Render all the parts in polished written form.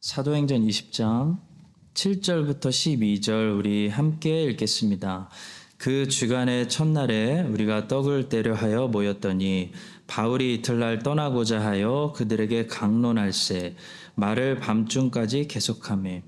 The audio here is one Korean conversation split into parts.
사도행전 20장 7절부터 12절 우리 함께 읽겠습니다. 그 주간의 첫날에 우리가 떡을 떼려 하여 모였더니 바울이 이틀날 떠나고자 하여 그들에게 강론할세 말을 밤중까지 계속하매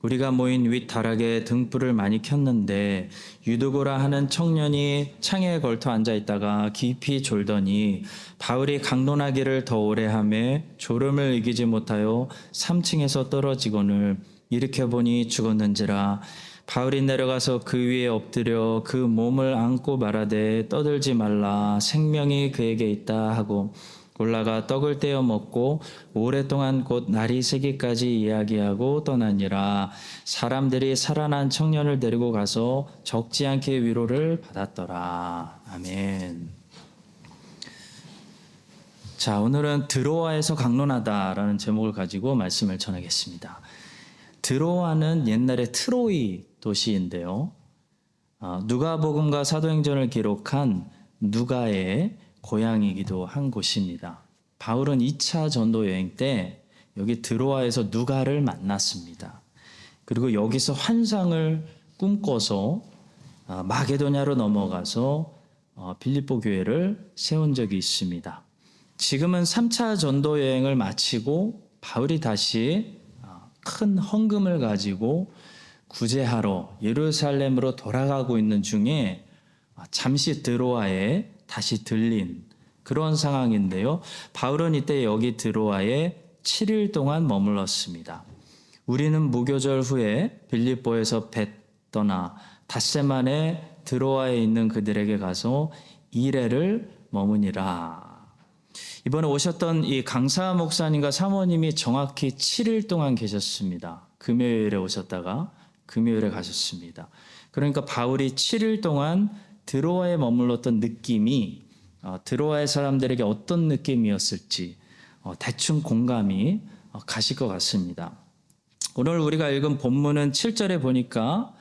우리가 모인 윗다락에 등불을 많이 켰는데 유두고라 하는 청년이 창에 걸터 앉아 있다가 깊이 졸더니 바울이 강론하기를 더 오래 하매 졸음을 이기지 못하여 3층에서 떨어지거늘 일으켜보니 죽었는지라. 바울이 내려가서 그 위에 엎드려 그 몸을 안고 말하되 떠들지 말라 생명이 그에게 있다 하고 올라가 떡을 떼어 먹고 오랫동안 곧 날이 새기까지 이야기하고 떠나니라. 사람들이 살아난 청년을 데리고 가서 적지 않게 위로를 받았더라. 아멘. 자, 오늘은 드로아에서 강론하다라는 제목을 가지고 말씀을 전하겠습니다. 드로아는 옛날에 트로이 도시인데요. 누가복음과 사도행전을 기록한 누가의 고향이기도 한 곳입니다. 바울은 2차 전도 여행 때 여기 드로아에서 누가를 만났습니다. 그리고 여기서 환상을 꿈꿔서 마게도냐로 넘어가서 빌립보 교회를 세운 적이 있습니다. 지금은 3차 전도 여행을 마치고 바울이 다시 큰 헌금을 가지고 구제하러 예루살렘으로 돌아가고 있는 중에 잠시 드로아에 다시 들린 그런 상황인데요. 바울은 이때 여기 드로아에 7일 동안 머물렀습니다. 우리는 무교절 후에 빌립보에서 배 떠나 닷새 만에 드로아에 있는 그들에게 가서 2일을 머무니라. 이번에 오셨던 이 강사 목사님과 사모님이 정확히 7일 동안 계셨습니다. 금요일에 오셨다가 금요일에 가셨습니다. 그러니까 바울이 7일 동안 드로아에 머물렀던 느낌이 드로아의 사람들에게 어떤 느낌이었을지 대충 공감이 가실 것 같습니다. 오늘 우리가 읽은 본문은 7절에 보니까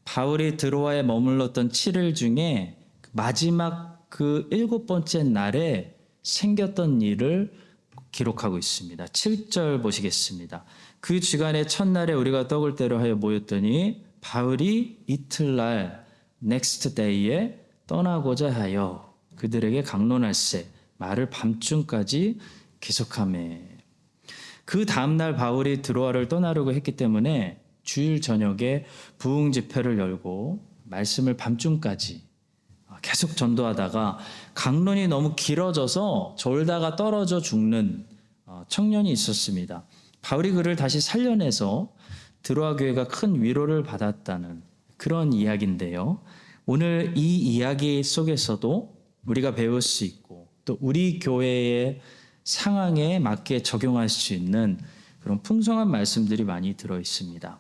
바울이 드로아에 머물렀던 7일 중에 마지막 그 7번째 날에 생겼던 일을 기록하고 있습니다. 7절 보시겠습니다. 그 주간의 첫날에 우리가 떡을 떼려 하여 모였더니 바울이 이틀날 next day에 떠나고자 하여 그들에게 강론할세 말을 밤중까지 계속하매. 그 다음날 바울이 드로아를 떠나려고 했기 때문에 주일 저녁에 부흥 집회를 열고 말씀을 밤중까지 계속 전도하다가 강론이 너무 길어져서 졸다가 떨어져 죽는 청년이 있었습니다. 바울이 그를 다시 살려내서 드로아 교회가 큰 위로를 받았다는 그런 이야기인데요. 오늘 이 이야기 속에서도 우리가 배울 수 있고 또 우리 교회의 상황에 맞게 적용할 수 있는 그런 풍성한 말씀들이 많이 들어 있습니다.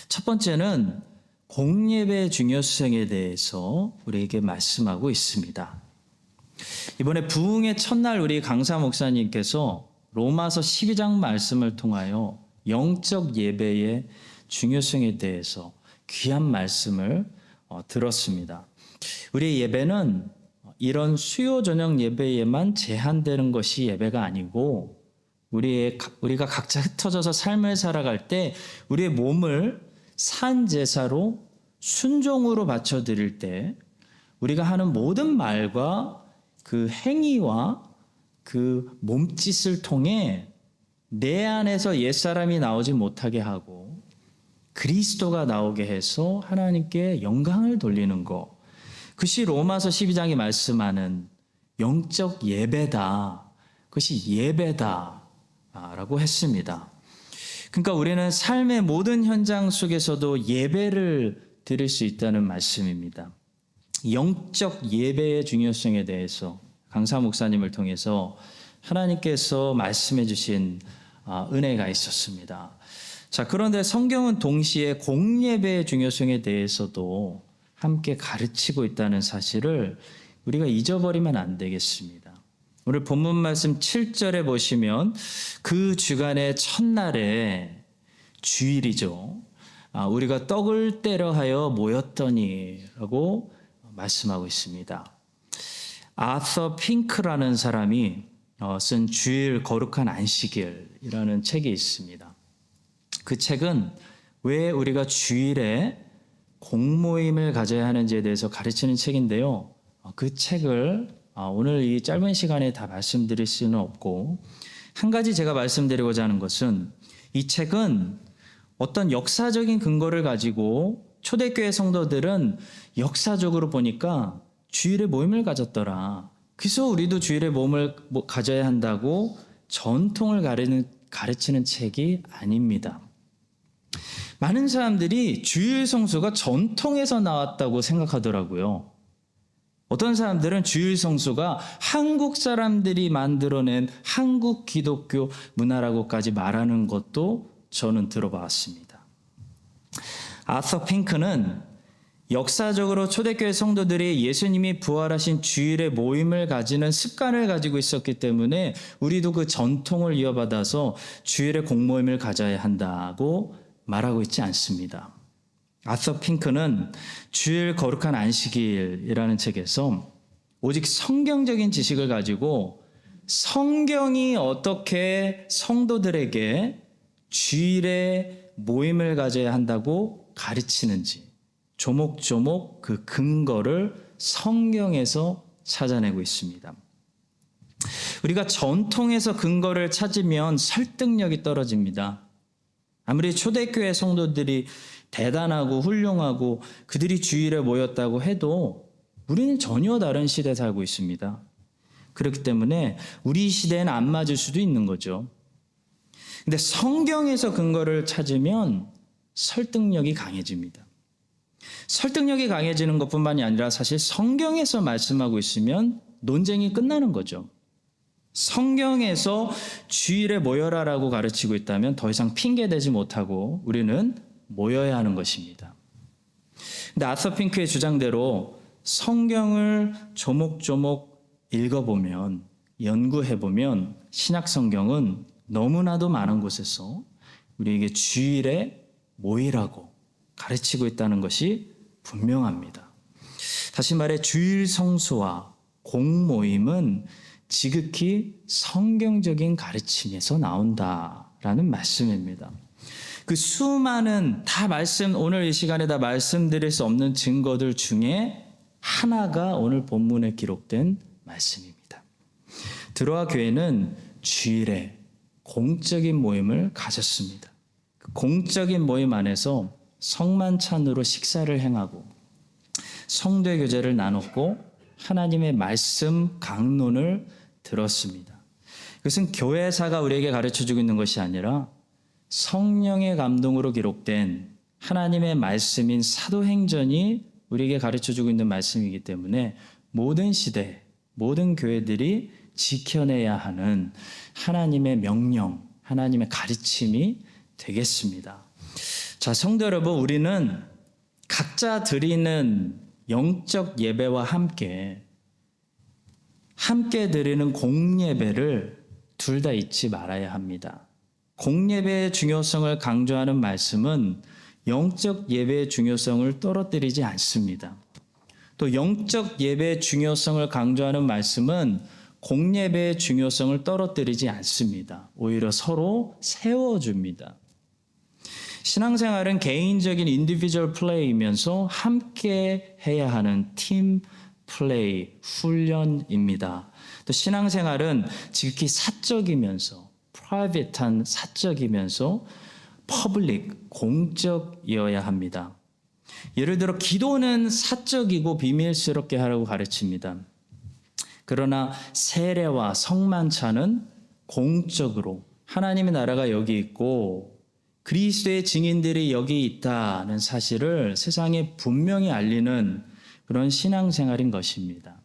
첫 번째는 공예배 중요성에 대해서 우리에게 말씀하고 있습니다. 이번에 부흥의 첫날 우리 강사 목사님께서 로마서 12장 말씀을 통하여 영적 예배의 중요성에 대해서 귀한 말씀을 들었습니다. 우리의 예배는 이런 수요 저녁 예배에만 제한되는 것이 예배가 아니고 우리가 각자 흩어져서 삶을 살아갈 때 우리의 몸을 산 제사로 순종으로 바쳐드릴 때 우리가 하는 모든 말과 그 행위와 그 몸짓을 통해 내 안에서 옛사람이 나오지 못하게 하고 그리스도가 나오게 해서 하나님께 영광을 돌리는 것. 그것이 로마서 12장이 말씀하는 영적 예배다. 그것이 예배다. 라고 했습니다. 그러니까 우리는 삶의 모든 현장 속에서도 예배를 드릴 수 있다는 말씀입니다. 영적 예배의 중요성에 대해서 강사 목사님을 통해서 하나님께서 말씀해 주신 은혜가 있었습니다. 자, 그런데 성경은 동시에 공예배의 중요성에 대해서도 함께 가르치고 있다는 사실을 우리가 잊어버리면 안 되겠습니다. 오늘 본문 말씀 7절에 보시면 그 주간의 첫날에 주일이죠. 우리가 떡을 떼려 하여 모였더니 라고 말씀하고 있습니다. 아서 핑크라는 사람이 쓴 주일 거룩한 안식일이라는 책이 있습니다. 그 책은 왜 우리가 주일에 공모임을 가져야 하는지에 대해서 가르치는 책인데요. 그 책을 오늘 이 짧은 시간에 다 말씀드릴 수는 없고, 한 가지 제가 말씀드리고자 하는 것은 이 책은 어떤 역사적인 근거를 가지고 초대교회 성도들은 역사적으로 보니까 주일에 모임을 가졌더라. 그래서 우리도 주일에 모임을 가져야 한다고 전통을 가르치는 책이 아닙니다. 많은 사람들이 주일 성수가 전통에서 나왔다고 생각하더라고요. 어떤 사람들은 주일 성수가 한국 사람들이 만들어낸 한국 기독교 문화라고까지 말하는 것도 저는 들어봤습니다. 아서 핑크는 역사적으로 초대교회 성도들이 예수님이 부활하신 주일에 모임을 가지는 습관을 가지고 있었기 때문에 우리도 그 전통을 이어받아서 주일에 공모임을 가져야 한다고 말하고 있지 않습니다. 아서 핑크는 주일 거룩한 안식일이라는 책에서 오직 성경적인 지식을 가지고 성경이 어떻게 성도들에게 주일에 모임을 가져야 한다고 가르치는지 조목조목 그 근거를 성경에서 찾아내고 있습니다. 우리가 전통에서 근거를 찾으면 설득력이 떨어집니다. 아무리 초대교회 성도들이 대단하고 훌륭하고 그들이 주일에 모였다고 해도 우리는 전혀 다른 시대에 살고 있습니다. 그렇기 때문에 우리 시대에는 안 맞을 수도 있는 거죠. 근데 성경에서 근거를 찾으면 설득력이 강해집니다. 설득력이 강해지는 것뿐만이 아니라 사실 성경에서 말씀하고 있으면 논쟁이 끝나는 거죠. 성경에서 주일에 모여라라고 가르치고 있다면 더 이상 핑계대지 못하고 우리는 모여야 하는 것입니다. 근데 아서 핑크의 주장대로 성경을 조목조목 읽어보면, 연구해보면 신약 성경은 너무나도 많은 곳에서 우리에게 주일에 모이라고 가르치고 있다는 것이 분명합니다. 다시 말해 주일 성수와 공모임은 지극히 성경적인 가르침에서 나온다라는 말씀입니다. 그 수많은 오늘 이 시간에 다 말씀드릴 수 없는 증거들 중에 하나가 오늘 본문에 기록된 말씀입니다. 드로아 교회는 주일에 공적인 모임을 가졌습니다. 그 공적인 모임 안에서 성만찬으로 식사를 행하고 성도의 교제를 나눴고 하나님의 말씀 강론을 들었습니다. 그것은 교회사가 우리에게 가르쳐주고 있는 것이 아니라 성령의 감동으로 기록된 하나님의 말씀인 사도행전이 우리에게 가르쳐주고 있는 말씀이기 때문에 모든 시대, 모든 교회들이 지켜내야 하는 하나님의 명령, 하나님의 가르침이 되겠습니다. 자, 성도 여러분, 우리는 각자 드리는 영적 예배와 함께 드리는 공예배를 둘 다 잊지 말아야 합니다. 공예배의 중요성을 강조하는 말씀은 영적 예배의 중요성을 떨어뜨리지 않습니다. 또 영적 예배의 중요성을 강조하는 말씀은 공예배의 중요성을 떨어뜨리지 않습니다. 오히려 서로 세워줍니다. 신앙생활은 개인적인 인디비주얼 플레이이면서 함께 해야 하는 팀 플레이, 훈련입니다. 또 신앙생활은 지극히 사적이면서 프라이빗한 사적이면서 퍼블릭, 공적이어야 합니다. 예를 들어 기도는 사적이고 비밀스럽게 하라고 가르칩니다. 그러나 세례와 성만찬은 공적으로 하나님의 나라가 여기 있고 그리스도의 증인들이 여기 있다는 사실을 세상에 분명히 알리는 그런 신앙생활인 것입니다.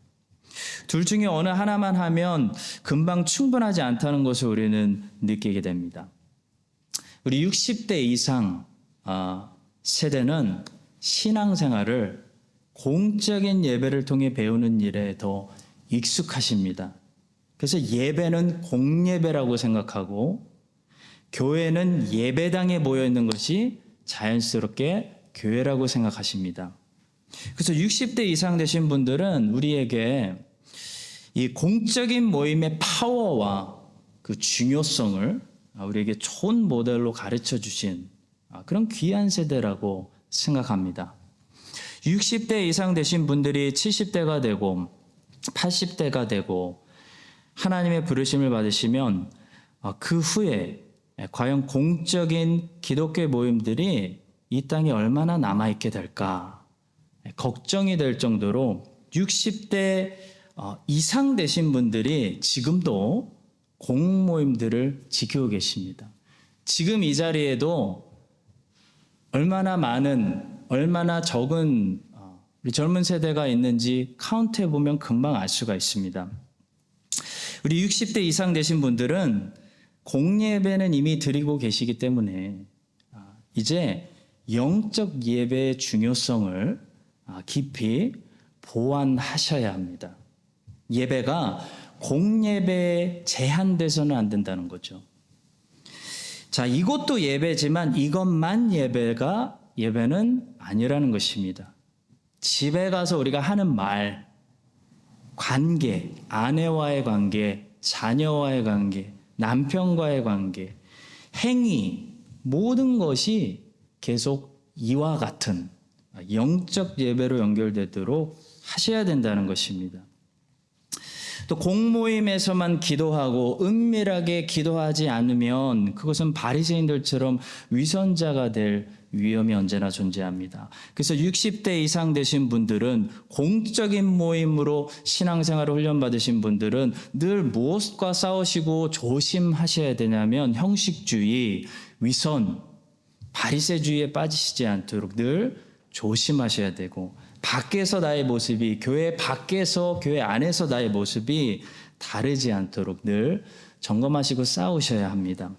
둘 중에 어느 하나만 하면 금방 충분하지 않다는 것을 우리는 느끼게 됩니다. 우리 60대 이상 세대는 신앙생활을 공적인 예배를 통해 배우는 일에 더 익숙하십니다. 그래서 예배는 공예배라고 생각하고 교회는 예배당에 모여 있는 것이 자연스럽게 교회라고 생각하십니다. 그래서 60대 이상 되신 분들은 우리에게 이 공적인 모임의 파워와 그 중요성을 우리에게 좋은 모델로 가르쳐 주신 그런 귀한 세대라고 생각합니다. 60대 이상 되신 분들이 70대가 되고 80대가 되고 하나님의 부르심을 받으시면 그 후에 과연 공적인 기독교 모임들이 이 땅에 얼마나 남아있게 될까 걱정이 될 정도로 60대 이상 되신 분들이 지금도 공모임들을 지키고 계십니다. 지금 이 자리에도 얼마나 많은, 얼마나 적은 우리 젊은 세대가 있는지 카운트해 보면 금방 알 수가 있습니다. 우리 60대 이상 되신 분들은 공예배는 이미 드리고 계시기 때문에 이제 영적 예배의 중요성을 깊이 보완하셔야 합니다. 예배가 공예배에 제한돼서는 안 된다는 거죠. 자, 이것도 예배지만 이것만 예배는 아니라는 것입니다. 집에 가서 우리가 하는 말, 관계, 아내와의 관계, 자녀와의 관계, 남편과의 관계, 행위, 모든 것이 계속 이와 같은 영적 예배로 연결되도록 하셔야 된다는 것입니다. 또 공모임에서만 기도하고 은밀하게 기도하지 않으면 그것은 바리새인들처럼 위선자가 될 위험이 언제나 존재합니다. 그래서 60대 이상 되신 분들은 공적인 모임으로 신앙생활을 훈련받으신 분들은 늘 무엇과 싸우시고 조심하셔야 되냐면 형식주의, 위선, 바리새주의에 빠지시지 않도록 늘 조심하셔야 되고 밖에서 나의 모습이 교회 밖에서 교회 안에서 나의 모습이 다르지 않도록 늘 점검하시고 싸우셔야 합니다.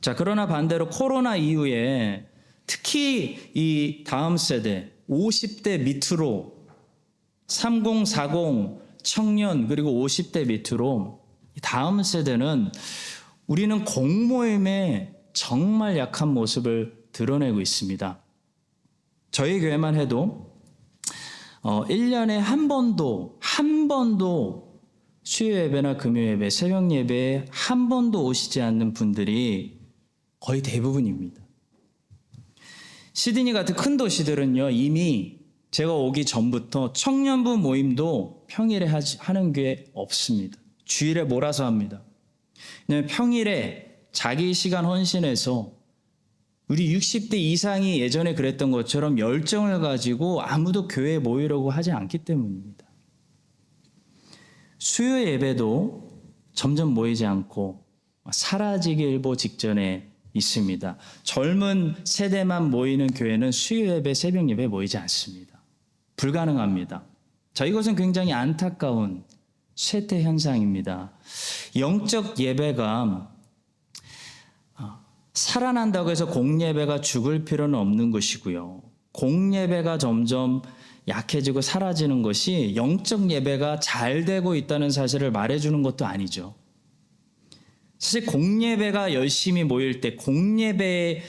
자, 그러나 반대로 코로나 이후에 특히 이 다음 세대 50대 밑으로 30, 40 청년 그리고 50대 밑으로 다음 세대는 우리는 공모임에 정말 약한 모습을 드러내고 있습니다. 저희 교회만 해도 1년에 한 번도 수요 예배나 금요 예배, 새벽 예배에 한 번도 오시지 않는 분들이 거의 대부분입니다. 시드니 같은 큰 도시들은요, 이미 제가 오기 전부터 청년부 모임도 평일에 하는 게 없습니다. 주일에 몰아서 합니다. 왜냐하면 평일에 자기 시간 헌신해서 우리 60대 이상이 예전에 그랬던 것처럼 열정을 가지고 아무도 교회에 모이려고 하지 않기 때문입니다. 수요 예배도 점점 모이지 않고 사라지기 일보 직전에 있습니다. 젊은 세대만 모이는 교회는 수요 예배, 새벽 예배에 모이지 않습니다. 불가능합니다. 자, 이것은 굉장히 안타까운 쇠퇴 현상입니다. 영적 예배가 살아난다고 해서 공예배가 죽을 필요는 없는 것이고요. 공예배가 점점 약해지고 사라지는 것이 영적 예배가 잘 되고 있다는 사실을 말해주는 것도 아니죠. 사실 공예배가 열심히 모일 때, 공예배에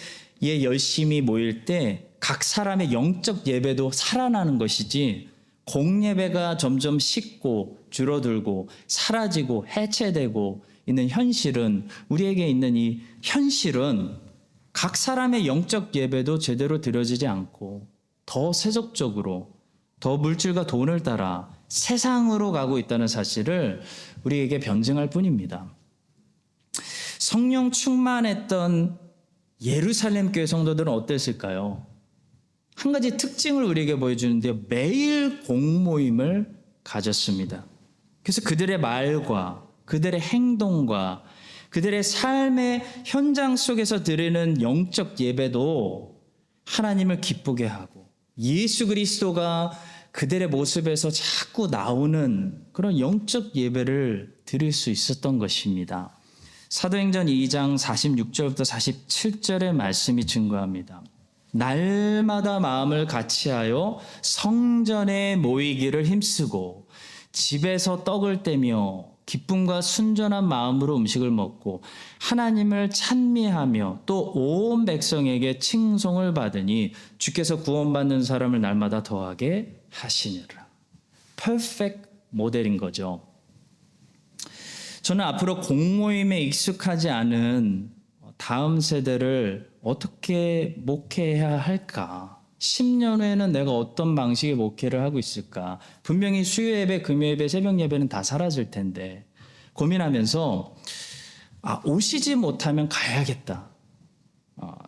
열심히 모일 때 각 사람의 영적 예배도 살아나는 것이지, 공예배가 점점 식고 줄어들고 사라지고 해체되고 있는 현실은, 우리에게 있는 이 현실은 각 사람의 영적 예배도 제대로 드려지지 않고 더 세속적으로, 더 물질과 돈을 따라 세상으로 가고 있다는 사실을 우리에게 변증할 뿐입니다. 성령 충만했던 예루살렘 교회 성도들은 어땠을까요? 한 가지 특징을 우리에게 보여주는데요. 매일 공모임을 가졌습니다. 그래서 그들의 말과 그들의 행동과 그들의 삶의 현장 속에서 드리는 영적 예배도 하나님을 기쁘게 하고 예수 그리스도가 그들의 모습에서 자꾸 나오는 그런 영적 예배를 드릴 수 있었던 것입니다. 사도행전 2장 46절부터 47절의 말씀이 증거합니다. 날마다 마음을 같이하여 성전에 모이기를 힘쓰고 집에서 떡을 떼며 기쁨과 순전한 마음으로 음식을 먹고 하나님을 찬미하며 또 온 백성에게 칭송을 받으니 주께서 구원받는 사람을 날마다 더하게 하시니라. 퍼펙트 모델인 거죠. 저는 앞으로 공모임에 익숙하지 않은 다음 세대를 어떻게 목회해야 할까? 10년 후에는 내가 어떤 방식의 목회를 하고 있을까? 분명히 수요 예배, 금요 예배, 새벽 예배는 다 사라질 텐데 고민하면서 오시지 못하면 가야겠다.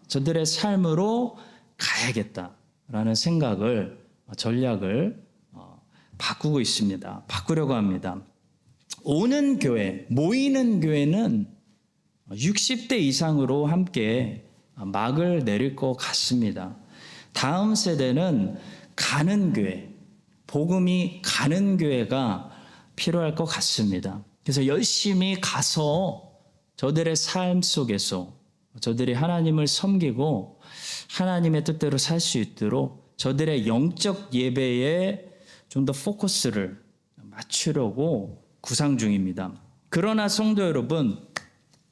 저들의 삶으로 가야겠다라는 생각을, 전략을 바꾸고 있습니다. 바꾸려고 합니다. 오는 교회, 모이는 교회는 60대 이상으로 함께 막을 내릴 것 같습니다. 다음 세대는 가는 교회, 복음이 가는 교회가 필요할 것 같습니다. 그래서 열심히 가서 저들의 삶 속에서 저들이 하나님을 섬기고 하나님의 뜻대로 살 수 있도록 저들의 영적 예배에 좀 더 포커스를 맞추려고 구상 중입니다. 그러나 성도 여러분,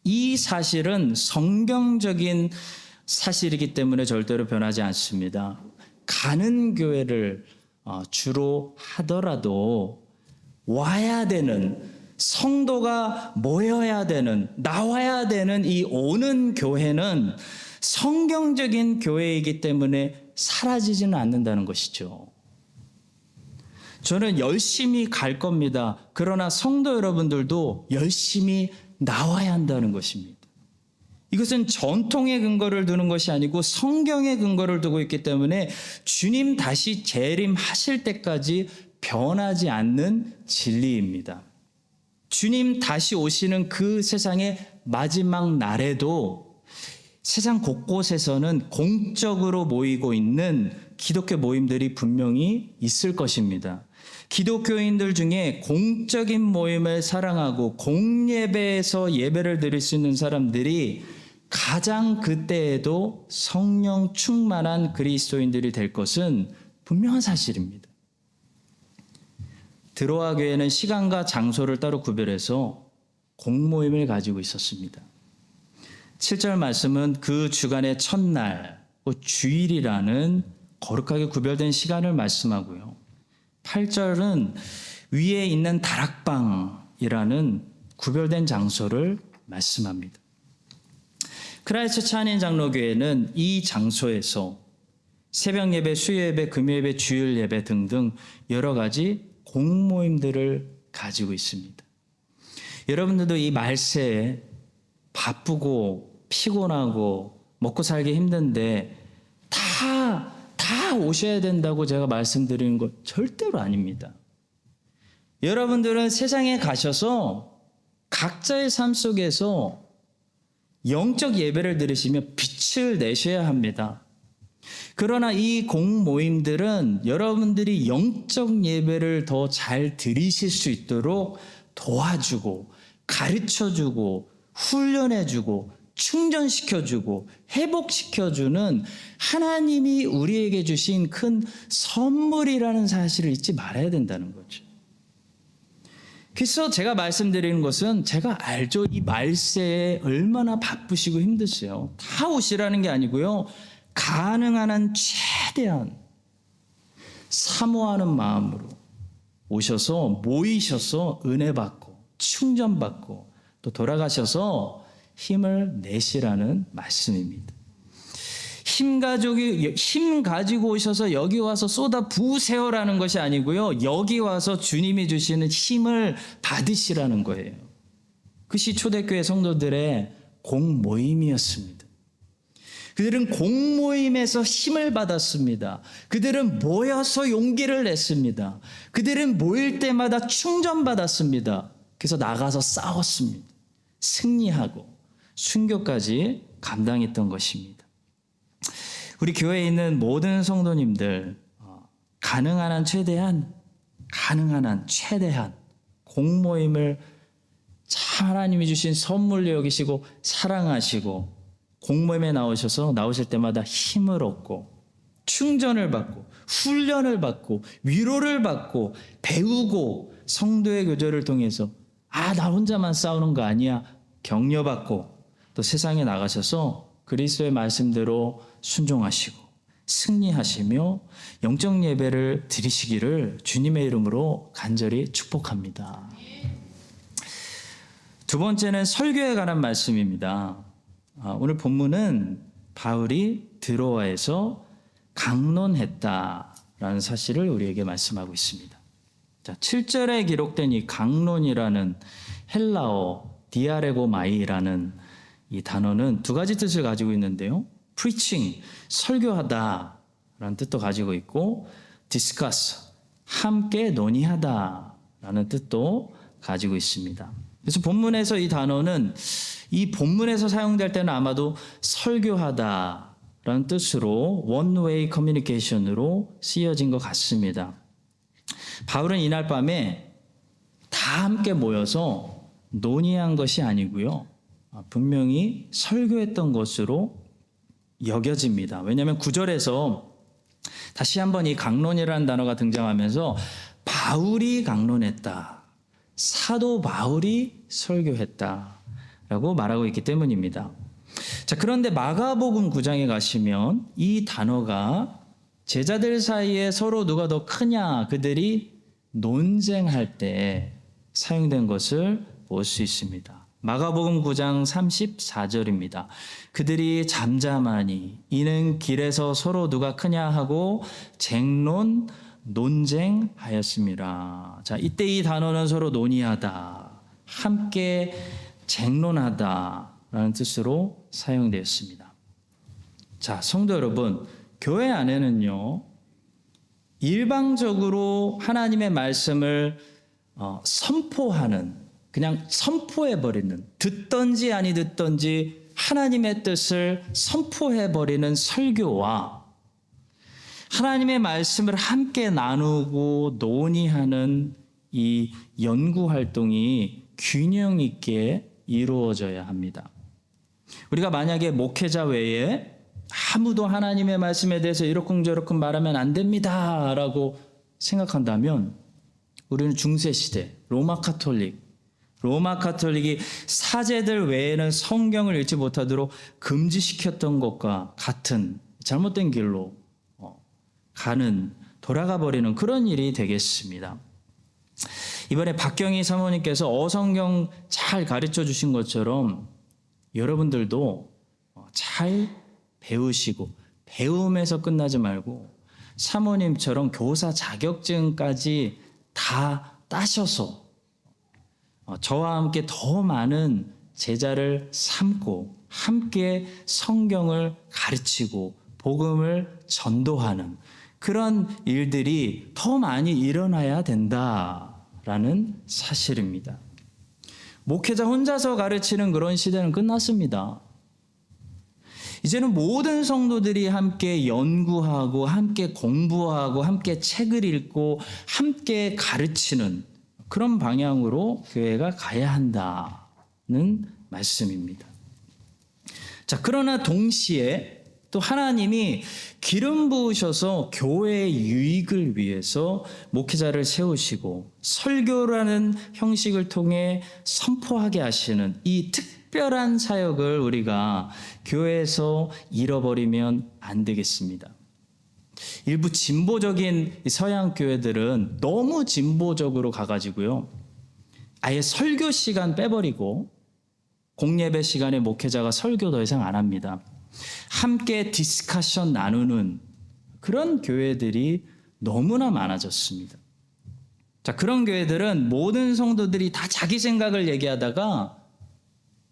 이 사실은 성경적인 사실이기 때문에 절대로 변하지 않습니다. 가는 교회를 주로 하더라도 와야 되는, 성도가 모여야 되는, 나와야 되는 이 오는 교회는 성경적인 교회이기 때문에 사라지지는 않는다는 것이죠. 저는 열심히 갈 겁니다. 그러나 성도 여러분들도 열심히 나와야 한다는 것입니다. 이것은 전통의 근거를 두는 것이 아니고 성경의 근거를 두고 있기 때문에 주님 다시 재림하실 때까지 변하지 않는 진리입니다. 주님 다시 오시는 그 세상의 마지막 날에도 세상 곳곳에서는 공적으로 모이고 있는 기독교 모임들이 분명히 있을 것입니다. 기독교인들 중에 공적인 모임을 사랑하고 공예배에서 예배를 드릴 수 있는 사람들이 가장 그때에도 성령 충만한 그리스도인들이 될 것은 분명한 사실입니다. 드로아 교회는 시간과 장소를 따로 구별해서 공모임을 가지고 있었습니다. 7절 말씀은 그 주간의 첫날, 주일이라는 거룩하게 구별된 시간을 말씀하고요. 8절은 위에 있는 다락방이라는 구별된 장소를 말씀합니다. 크라이스트 찬인 장로교회는 이 장소에서 새벽 예배, 수요 예배, 금요 예배, 주일 예배 등등 여러 가지 공모임들을 가지고 있습니다. 여러분들도 이 말세에 바쁘고 피곤하고 먹고 살기 힘든데 다 오셔야 된다고 제가 말씀드리는 것 절대로 아닙니다. 여러분들은 세상에 가셔서 각자의 삶 속에서 영적 예배를 드리시며 빛을 내셔야 합니다. 그러나 이 공모임들은 여러분들이 영적 예배를 더 잘 드리실 수 있도록 도와주고 가르쳐주고 훈련해주고 충전시켜주고 회복시켜주는 하나님이 우리에게 주신 큰 선물이라는 사실을 잊지 말아야 된다는 거죠. 그래서 제가 말씀드리는 것은 제가 알죠. 이 말세에 얼마나 바쁘시고 힘드세요. 다 오시라는 게 아니고요. 가능한 한 최대한 사모하는 마음으로 오셔서 모이셔서 은혜 받고 충전받고 또 돌아가셔서 힘을 내시라는 말씀입니다. 힘 가지고 오셔서 여기 와서 쏟아 부으세요라는 것이 아니고요. 여기 와서 주님이 주시는 힘을 받으시라는 거예요. 그것이 초대교회 성도들의 공모임이었습니다. 그들은 공모임에서 힘을 받았습니다. 그들은 모여서 용기를 냈습니다. 그들은 모일 때마다 충전받았습니다. 그래서 나가서 싸웠습니다. 승리하고 순교까지 감당했던 것입니다. 우리 교회에 있는 모든 성도님들 가능한 한 최대한 공모임을 하나님이 주신 선물로 여기시고 사랑하시고 공모임에 나오실 때마다 힘을 얻고 충전을 받고 훈련을 받고 위로를 받고 배우고 성도의 교제를 통해서 나 혼자만 싸우는 거 아니야. 격려받고 또 세상에 나가셔서 그리스도의 말씀대로 순종하시고 승리하시며 영적 예배를 드리시기를 주님의 이름으로 간절히 축복합니다. 두 번째는 설교에 관한 말씀입니다. 오늘 본문은 바울이 드로아에서 강론했다라는 사실을 우리에게 말씀하고 있습니다. 자, 7절에 기록된 이 강론이라는 헬라어 디아레고마이라는 이 단어는 두 가지 뜻을 가지고 있는데요. preaching, 설교하다 라는 뜻도 가지고 있고 discuss, 함께 논의하다 라는 뜻도 가지고 있습니다. 그래서 본문에서 이 단어는 이 본문에서 사용될 때는 아마도 설교하다 라는 뜻으로 one-way communication으로 쓰여진 것 같습니다. 바울은 이날 밤에 다 함께 모여서 논의한 것이 아니고요. 분명히 설교했던 것으로 여겨집니다. 왜냐하면 9절에서 다시 한번 이 강론이라는 단어가 등장하면서 바울이 강론했다. 사도 바울이 설교했다라고 말하고 있기 때문입니다. 자, 그런데 마가복음 9장에 가시면 이 단어가 제자들 사이에 서로 누가 더 크냐 그들이 논쟁할 때 사용된 것을 볼 수 있습니다. 마가복음 9장 34절입니다. 그들이 잠잠하니 이는 길에서 서로 누가 크냐 하고 논쟁하였습니다. 자, 이때 이 단어는 서로 논의하다, 함께 쟁론하다라는 뜻으로 사용되었습니다. 자, 성도 여러분, 교회 안에는요, 일방적으로 하나님의 말씀을 선포하는, 그냥 선포해버리는, 듣던지 아니 듣던지 하나님의 뜻을 선포해버리는 설교와 하나님의 말씀을 함께 나누고 논의하는 이 연구활동이 균형 있게 이루어져야 합니다. 우리가 만약에 목회자 외에 아무도 하나님의 말씀에 대해서 이러쿵저러쿵 말하면 안 됩니다 라고 생각한다면 우리는 중세시대 로마 카톨릭이 사제들 외에는 성경을 읽지 못하도록 금지시켰던 것과 같은 잘못된 길로 돌아가 버리는 그런 일이 되겠습니다. 이번에 박경희 사모님께서 어성경 잘 가르쳐 주신 것처럼 여러분들도 잘 배우시고 배움에서 끝나지 말고 사모님처럼 교사 자격증까지 다 따셔서 저와 함께 더 많은 제자를 삼고 함께 성경을 가르치고 복음을 전도하는 그런 일들이 더 많이 일어나야 된다라는 사실입니다. 목회자 혼자서 가르치는 그런 시대는 끝났습니다. 이제는 모든 성도들이 함께 연구하고 함께 공부하고 함께 책을 읽고 함께 가르치는 그런 방향으로 교회가 가야 한다는 말씀입니다. 자, 그러나 동시에 또 하나님이 기름 부으셔서 교회의 유익을 위해서 목회자를 세우시고 설교라는 형식을 통해 선포하게 하시는 이 특별한 사역을 우리가 교회에서 잃어버리면 안 되겠습니다. 일부 진보적인 서양 교회들은 너무 진보적으로 가가지고요, 아예 설교 시간 빼버리고 공예배 시간에 목회자가 설교 더 이상 안 합니다. 함께 디스커션 나누는 그런 교회들이 너무나 많아졌습니다. 자, 그런 교회들은 모든 성도들이 다 자기 생각을 얘기하다가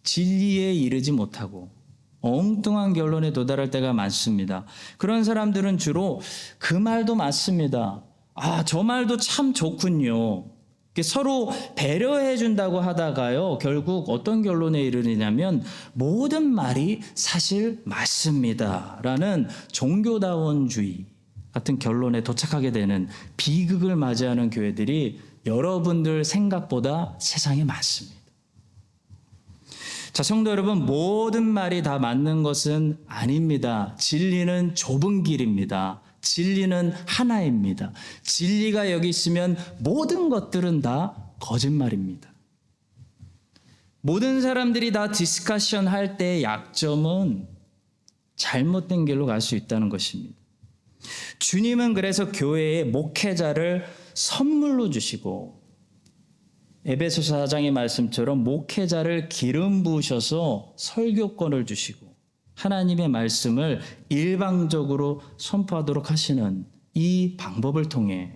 진리에 이르지 못하고 엉뚱한 결론에 도달할 때가 많습니다. 그런 사람들은 주로 그 말도 맞습니다. 저 말도 참 좋군요. 서로 배려해 준다고 하다가요, 결국 어떤 결론에 이르느냐면 모든 말이 사실 맞습니다 라는 종교다원주의 같은 결론에 도착하게 되는 비극을 맞이하는 교회들이 여러분들 생각보다 세상에 많습니다. 자, 성도 여러분, 모든 말이 다 맞는 것은 아닙니다. 진리는 좁은 길입니다. 진리는 하나입니다. 진리가 여기 있으면 모든 것들은 다 거짓말입니다. 모든 사람들이 다 디스커션 할 때의 약점은 잘못된 길로 갈 수 있다는 것입니다. 주님은 그래서 교회에 목회자를 선물로 주시고 에베소서 4장의 말씀처럼 목회자를 기름 부으셔서 설교권을 주시고 하나님의 말씀을 일방적으로 선포하도록 하시는 이 방법을 통해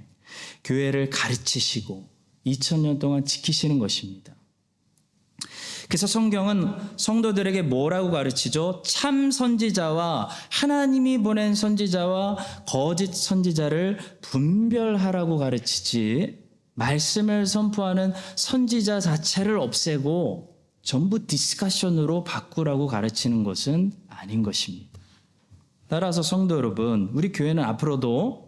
교회를 가르치시고 2000년 동안 지키시는 것입니다. 그래서 성경은 성도들에게 뭐라고 가르치죠? 참 선지자와 하나님이 보낸 선지자와 거짓 선지자를 분별하라고 가르치지, 말씀을 선포하는 선지자 자체를 없애고 전부 디스커션으로 바꾸라고 가르치는 것은 아닌 것입니다. 따라서 성도 여러분, 우리 교회는 앞으로도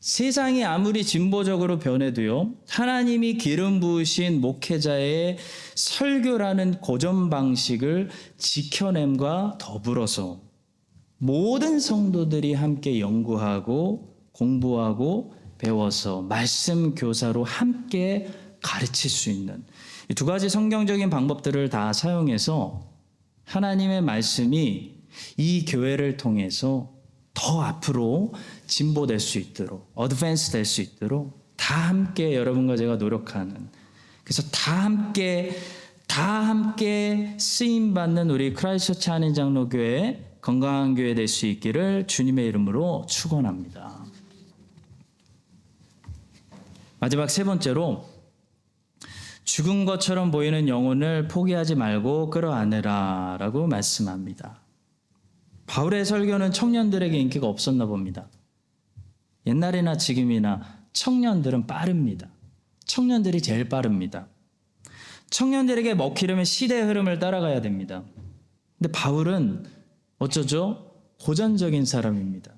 세상이 아무리 진보적으로 변해도요, 하나님이 기름 부으신 목회자의 설교라는 고전 방식을 지켜냄과 더불어서 모든 성도들이 함께 연구하고 공부하고 배워서 말씀 교사로 함께 가르칠 수 있는 이 두 가지 성경적인 방법들을 다 사용해서 하나님의 말씀이 이 교회를 통해서 더 앞으로 진보될 수 있도록, 어드밴스 될 수 있도록 다 함께 여러분과 제가 노력하는, 그래서 다 함께 쓰임받는 우리 크라이스트처치 한인장로교회 건강한 교회 될 수 있기를 주님의 이름으로 축원합니다. 마지막 세 번째로, 죽은 것처럼 보이는 영혼을 포기하지 말고 끌어안으라 라고 말씀합니다. 바울의 설교는 청년들에게 인기가 없었나 봅니다. 옛날이나 지금이나 청년들은 빠릅니다. 청년들이 제일 빠릅니다. 청년들에게 먹히려면 시대의 흐름을 따라가야 됩니다. 근데 바울은 어쩌죠? 고전적인 사람입니다.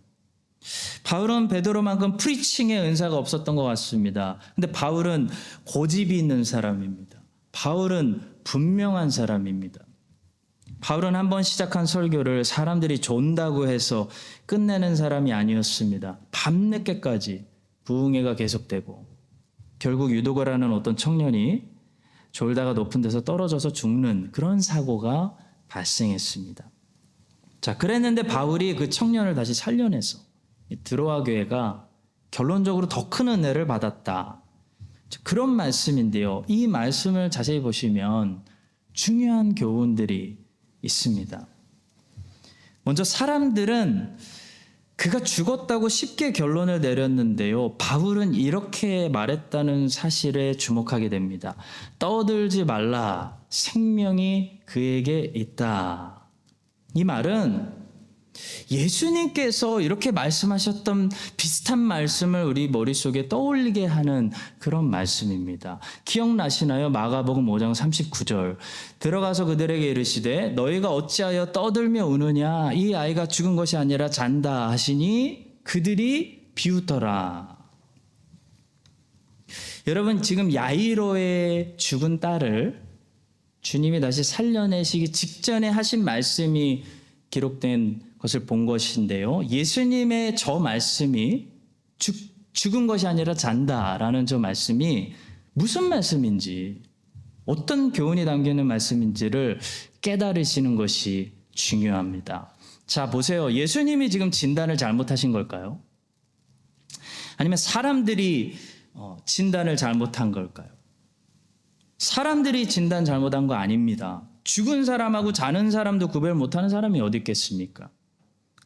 바울은 베드로만큼 프리칭의 은사가 없었던 것 같습니다. 근데 바울은 고집이 있는 사람입니다. 바울은 분명한 사람입니다. 바울은 한번 시작한 설교를 사람들이 존다고 해서 끝내는 사람이 아니었습니다. 밤늦게까지 부흥회가 계속되고 결국 유도거라는 어떤 청년이 졸다가 높은 데서 떨어져서 죽는 그런 사고가 발생했습니다. 자, 그랬는데 바울이 그 청년을 다시 살려내서 드로아 교회가 결론적으로 더 큰 은혜를 받았다. 그런 말씀인데요. 이 말씀을 자세히 보시면 중요한 교훈들이 있습니다. 먼저 사람들은 그가 죽었다고 쉽게 결론을 내렸는데요. 바울은 이렇게 말했다는 사실에 주목하게 됩니다. 떠들지 말라. 생명이 그에게 있다. 이 말은 예수님께서 이렇게 말씀하셨던 비슷한 말씀을 우리 머릿속에 떠올리게 하는 그런 말씀입니다. 기억나시나요? 마가복음 5장 39절. 들어가서 그들에게 이르시되 너희가 어찌하여 떠들며 우느냐? 이 아이가 죽은 것이 아니라 잔다 하시니 그들이 비웃더라. 여러분, 지금 야이로의 죽은 딸을 주님이 다시 살려내시기 직전에 하신 말씀이 기록된 것을 본 것인데요. 예수님의 저 말씀이 죽은 것이 아니라 잔다라는 저 말씀이 무슨 말씀인지, 어떤 교훈이 담기는 말씀인지를 깨달으시는 것이 중요합니다. 자, 보세요. 예수님이 지금 진단을 잘못하신 걸까요? 아니면 사람들이 진단을 잘못한 걸까요? 사람들이 진단 잘못한 거 아닙니다. 죽은 사람하고 자는 사람도 구별 못하는 사람이 어디 있겠습니까?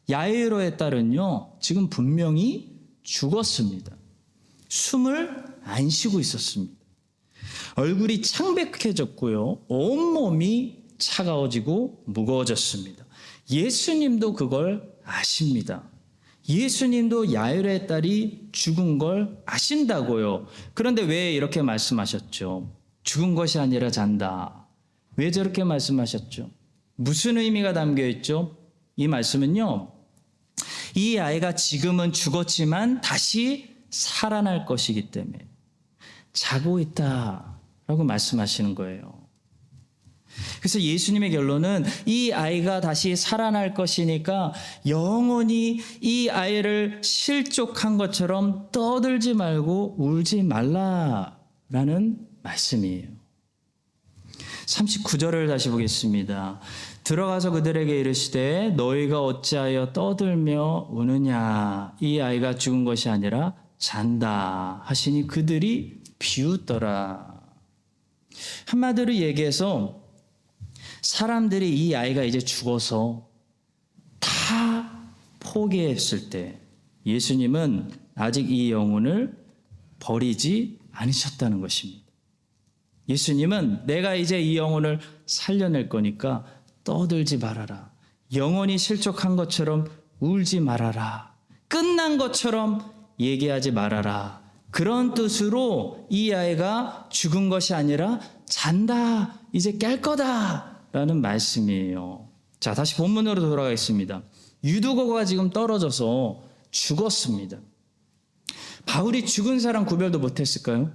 야이로의 딸은요, 지금 분명히 죽었습니다. 숨을 안 쉬고 있었습니다. 얼굴이 창백해졌고요, 온몸이 차가워지고 무거워졌습니다. 예수님도 그걸 아십니다. 예수님도 야이로의 딸이 죽은 걸 아신다고요. 그런데 왜 이렇게 말씀하셨죠? 죽은 것이 아니라 잔다. 왜 저렇게 말씀하셨죠? 무슨 의미가 담겨 있죠? 이 말씀은요, 이 아이가 지금은 죽었지만 다시 살아날 것이기 때문에 자고 있다라고 말씀하시는 거예요. 그래서 예수님의 결론은 이 아이가 다시 살아날 것이니까 영원히 이 아이를 실족한 것처럼 떠들지 말고 울지 말라라는 말씀이에요. 39절을 다시 보겠습니다. 들어가서 그들에게 이르시되 너희가 어찌하여 떠들며 우느냐? 이 아이가 죽은 것이 아니라 잔다 하시니 그들이 비웃더라. 한마디로 얘기해서 사람들이 이 아이가 이제 죽어서 다 포기했을 때 예수님은 아직 이 영혼을 버리지 않으셨다는 것입니다. 예수님은 내가 이제 이 영혼을 살려낼 거니까 떠들지 말아라. 영혼이 실족한 것처럼 울지 말아라. 끝난 것처럼 얘기하지 말아라. 그런 뜻으로 이 아이가 죽은 것이 아니라 잔다. 이제 깰 거다. 라는 말씀이에요. 자, 다시 본문으로 돌아가겠습니다. 유두고가 지금 떨어져서 죽었습니다. 바울이 죽은 사람 구별도 못했을까요?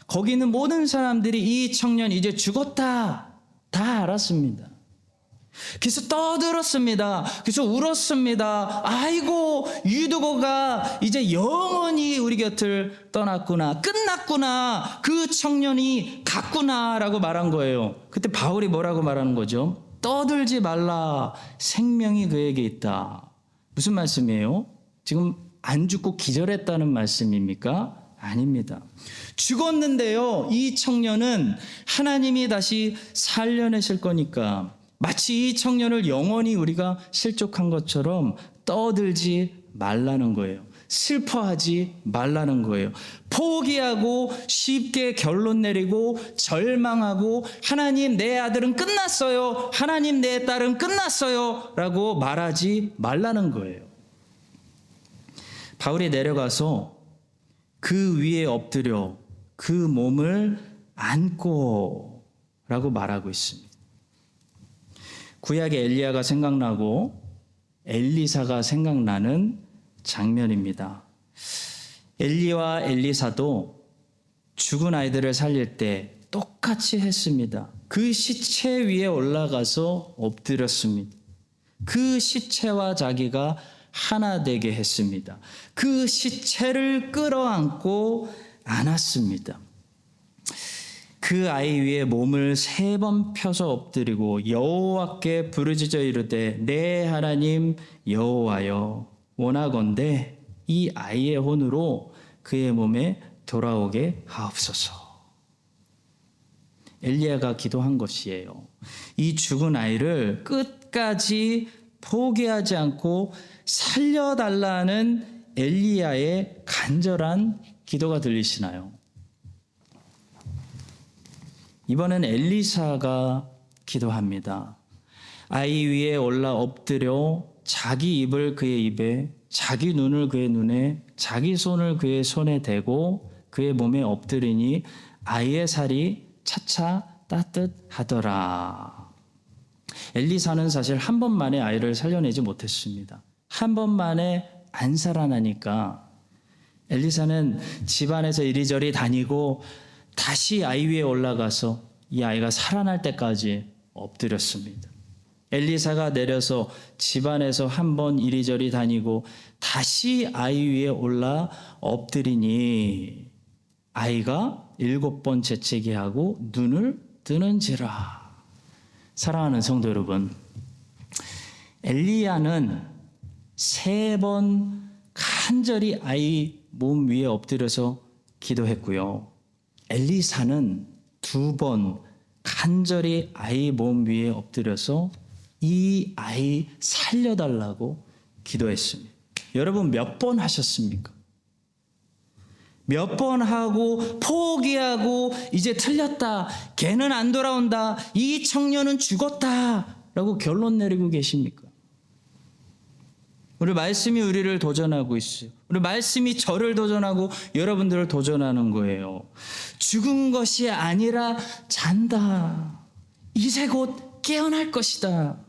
거기 있는 모든 사람들이 이 청년 이제 죽었다 다 알았습니다. 그래서 떠들었습니다. 그래서 울었습니다. 아이고, 유두고가 이제 영원히 우리 곁을 떠났구나, 끝났구나, 그 청년이 갔구나 라고 말한 거예요. 그때 바울이 뭐라고 말하는 거죠? 떠들지 말라, 생명이 그에게 있다. 무슨 말씀이에요? 지금 안 죽고 기절했다는 말씀입니까? 아닙니다. 죽었는데요, 이 청년은 하나님이 다시 살려내실 거니까 마치 이 청년을 영원히 우리가 실족한 것처럼 떠들지 말라는 거예요. 슬퍼하지 말라는 거예요. 포기하고 쉽게 결론 내리고 절망하고 하나님 내 아들은 끝났어요, 하나님 내 딸은 끝났어요 라고 말하지 말라는 거예요. 바울이 내려가서 그 위에 엎드려 그 몸을 안고 라고 말하고 있습니다. 구약의 엘리야가 생각나고 엘리사가 생각나는 장면입니다. 엘리와 엘리사도 죽은 아이들을 살릴 때 똑같이 했습니다. 그 시체 위에 올라가서 엎드렸습니다. 그 시체와 자기가 하나 되게 했습니다. 그 시체를 끌어안고 안았습니다. 그 아이 위에 몸을 3번 펴서 엎드리고 여호와께 부르짖어 이르되 내 하나님 여호와여, 원하건대 이 아이의 혼으로 그의 몸에 돌아오게 하옵소서. 엘리야가 기도한 것이에요. 이 죽은 아이를 끝까지 포기하지 않고 살려달라는 엘리야의 간절한 기도가 들리시나요? 이번엔 엘리사가 기도합니다. 아이 위에 올라 엎드려 자기 입을 그의 입에, 자기 눈을 그의 눈에, 자기 손을 그의 손에 대고 그의 몸에 엎드리니 아이의 살이 차차 따뜻하더라. 엘리사는 사실 한 번 만에 아이를 살려내지 못했습니다. 한 번 만에 안 살아나니까 엘리사는 집안에서 이리저리 다니고 다시 아이 위에 올라가서 이 아이가 살아날 때까지 엎드렸습니다. 엘리사가 내려서 집안에서 한 번 이리저리 다니고 다시 아이 위에 올라 엎드리니 아이가 7번 재채기 하고 눈을 뜨는지라. 사랑하는 성도 여러분, 엘리야는 3번 간절히 아이 몸 위에 엎드려서 기도했고요. 엘리사는 2번 간절히 아이 몸 위에 엎드려서 이 아이 살려달라고 기도했습니다. 여러분 몇 번 하셨습니까? 몇 번 하고 포기하고 이제 틀렸다, 걔는 안 돌아온다, 이 청년은 죽었다 라고 결론 내리고 계십니까? 우리 말씀이 우리를 도전하고 있어요. 우리 말씀이 저를 도전하고 여러분들을 도전하는 거예요. 죽은 것이 아니라 잔다. 이제 곧 깨어날 것이다.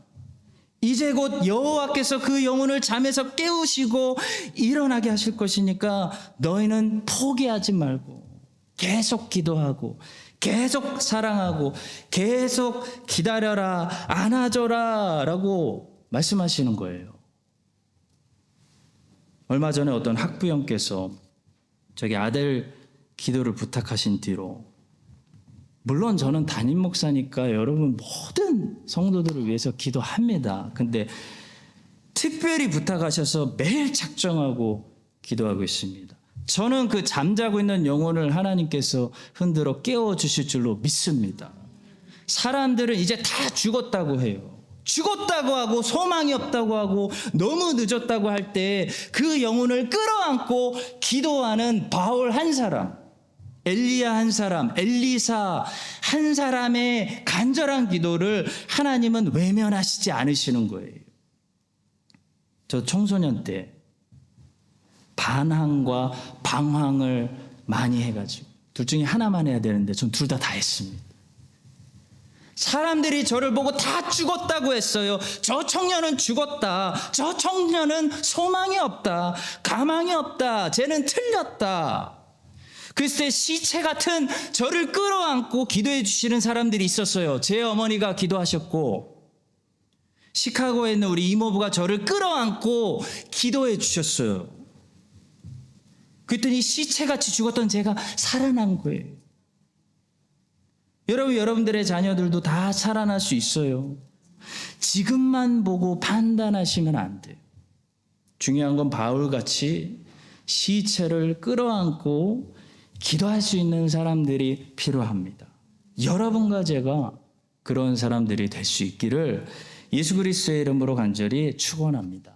이제 곧 여호와께서 그 영혼을 잠에서 깨우시고 일어나게 하실 것이니까 너희는 포기하지 말고 계속 기도하고 계속 사랑하고 계속 기다려라, 안아줘라 라고 말씀하시는 거예요. 얼마 전에 어떤 학부형께서 저기 아들 기도를 부탁하신 뒤로, 물론 저는 담임 목사니까 여러분 모든 성도들을 위해서 기도합니다. 근데 특별히 부탁하셔서 매일 작정하고 기도하고 있습니다. 저는 그 잠자고 있는 영혼을 하나님께서 흔들어 깨워주실 줄로 믿습니다. 사람들은 이제 다 죽었다고 해요. 죽었다고 하고 소망이 없다고 하고 너무 늦었다고 할 때 그 영혼을 끌어안고 기도하는 바울 한 사람, 엘리야 한 사람, 엘리사 한 사람의 간절한 기도를 하나님은 외면하시지 않으시는 거예요. 저 청소년 때 반항과 방황을 많이 해가지고 둘 중에 하나만 해야 되는데 전 둘 다 했습니다. 사람들이 저를 보고 다 죽었다고 했어요. 저 청년은 죽었다. 저 청년은 소망이 없다. 가망이 없다. 쟤는 틀렸다. 글쎄 시체 같은 저를 끌어안고 기도해 주시는 사람들이 있었어요. 제 어머니가 기도하셨고 시카고에 있는 우리 이모부가 저를 끌어안고 기도해 주셨어요. 그랬더니 시체같이 죽었던 제가 살아난 거예요. 여러분들의 자녀들도 다 살아날 수 있어요. 지금만 보고 판단하시면 안 돼요. 중요한 건 바울같이 시체를 끌어안고 기도할 수 있는 사람들이 필요합니다. 여러분과 제가 그런 사람들이 될 수 있기를 예수 그리스도의 이름으로 간절히 축원합니다.